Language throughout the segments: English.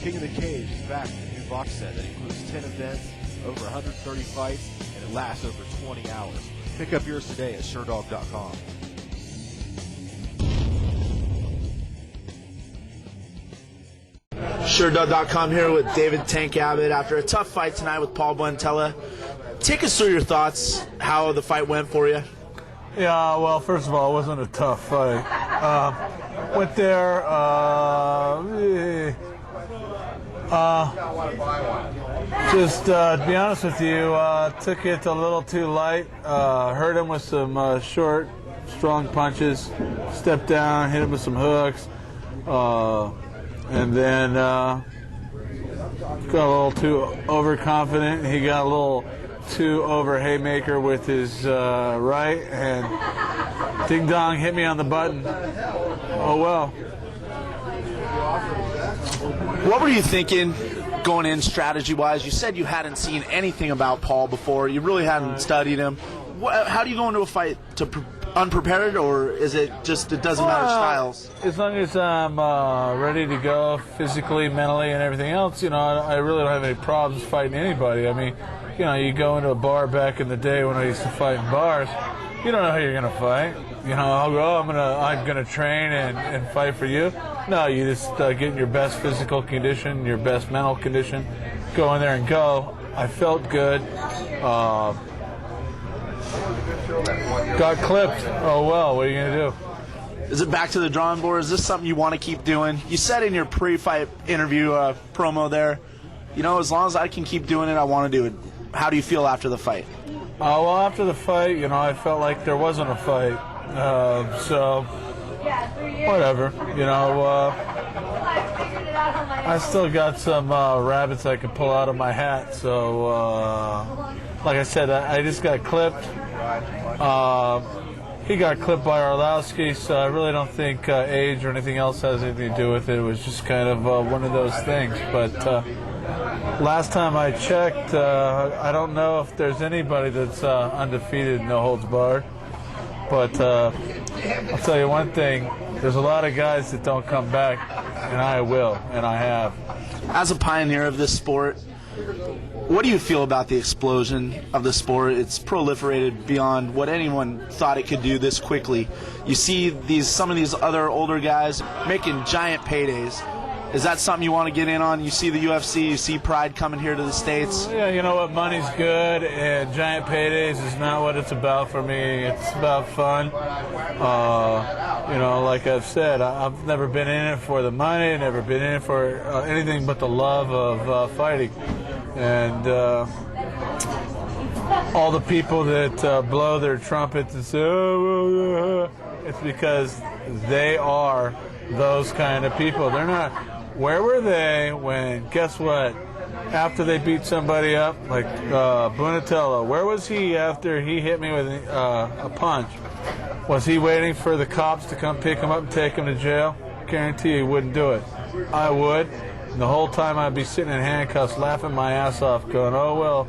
King of the Cage is back with a new box set that includes 10 events, over 130 fights, and it lasts over 20 hours. Pick up yours today at SureDog.com. SureDog.com here with David Tank Abbott after a tough fight tonight with Paul Buentella. Take us through your thoughts, how the fight went for you. Yeah, well, first of all, it wasn't a tough fight. Went there, to be honest with you, took it a little too light. Hurt him with some short, strong punches. Stepped down, hit him with some hooks. And then got a little too overconfident. He got a little too over haymaker with his right, and ding dong hit me on the button. Oh well. What were you thinking going in strategy-wise? You said you hadn't seen anything about Paul before. You really hadn't studied him. How do you go into a fight? Unprepared, or is it just it doesn't matter styles? As long as I'm ready to go physically, mentally, and everything else, I really don't have any problems fighting anybody. I mean, you go into a bar back in the day when I used to fight in bars, you don't know who you're gonna fight. I'll go, I'm gonna train and fight for you. No, you just get in your best physical condition, your best mental condition, go in there and go. I felt good. Got clipped. Oh well, what are you going to do? Is it back to the drawing board? Is this something you want to keep doing? You said in your pre-fight interview promo there, as long as I can keep doing it, I want to do it. How do you feel after the fight? Well, after the fight, I felt like there wasn't a fight. So, whatever. I still got some rabbits I can pull out of my hat. So, like I said, I just got clipped. He got clipped by Arlovsky, so I really don't think age or anything else has anything to do with it. It was just kind of one of those things. But last time I checked, I don't know if there's anybody that's undefeated, no holds barred. But I'll tell you one thing, there's a lot of guys that don't come back, and I will, and I have. As a pioneer of this sport, what do you feel about the explosion of the sport? It's proliferated beyond what anyone thought it could do this quickly. You see some of these other older guys making giant paydays. Is that something you want to get in on? You see the UFC, you see Pride coming here to the States. Yeah, you know what? Money's good, and giant paydays is not what it's about for me. It's about fun. Like I've said, I've never been in it for the money, never been in it for anything but the love of fighting. And all the people that blow their trumpets and say, oh, it's because they are those kind of people. They're not. Where were they when, guess what, after they beat somebody up, like Buentella, where was he after he hit me with a punch? Was he waiting for the cops to come pick him up and take him to jail? Guarantee he wouldn't do it. I would. And the whole time I'd be sitting in handcuffs laughing my ass off going, oh, well,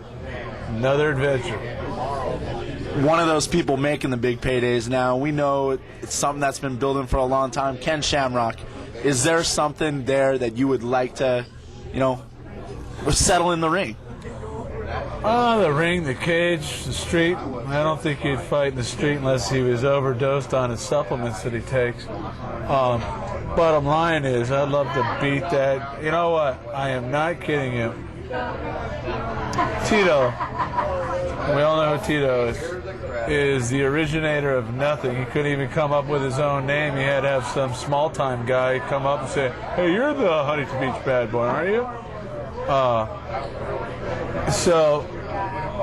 another adventure. One of those people making the big paydays now, we know it's something that's been building for a long time, Ken Shamrock. Is there something there that you would like to, settle in the ring? The ring, the cage, the street. I don't think he'd fight in the street unless he was overdosed on his supplements that he takes. Bottom line is, I'd love to beat that. You know what? I am not kidding you. Tito, we all know who Tito is the originator of nothing. He couldn't even come up with his own name. He had to have some small-time guy come up and say, hey, you're the Huntington Beach bad boy, aren't you? So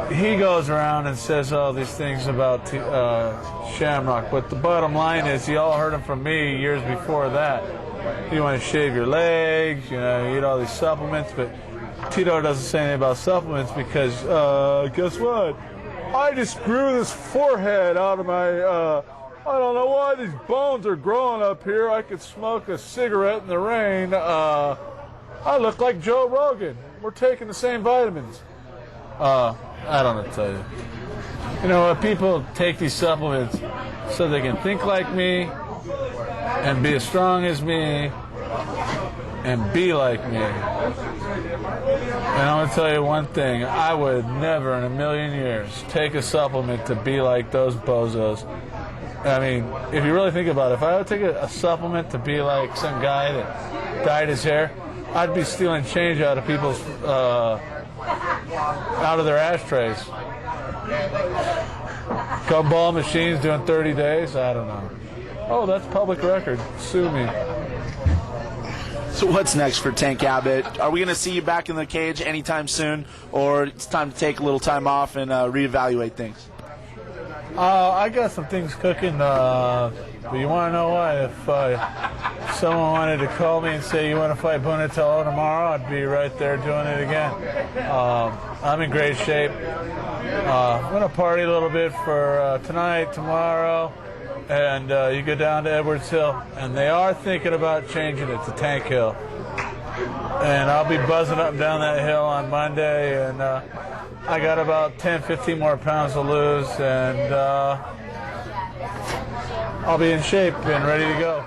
he goes around and says all these things about Shamrock, but the bottom line is, you all heard him from me years before that. You want to shave your legs, you eat all these supplements, but Tito doesn't say anything about supplements because, guess what? I just grew this forehead out of my, I don't know why these bones are growing up here. I could smoke a cigarette in the rain. I look like Joe Rogan. We're taking the same vitamins. I don't know what to tell you. You know what? People take these supplements so they can think like me and be as strong as me. and be like me. And I'm going to tell you one thing. I would never in a million years take a supplement to be like those bozos. I mean, if you really think about it, if I would take a supplement to be like some guy that dyed his hair, I'd be stealing change out of people's, out of their ashtrays. Gumball machines doing 30 days? I don't know. Oh, that's public record. Sue me. So what's next for Tank Abbott? Are we going to see you back in the cage anytime soon, or it's time to take a little time off and reevaluate things? I got some things cooking, but you want to know what? If someone wanted to call me and say you want to fight Bonatello tomorrow, I'd be right there doing it again. I'm in great shape. I'm going to party a little bit for tonight, tomorrow, and you go down to Edwards Hill, and they are thinking about changing it to Tank Hill. And I'll be buzzing up and down that hill on Monday, and I got about 10, 15 more pounds to lose, and I'll be in shape and ready to go.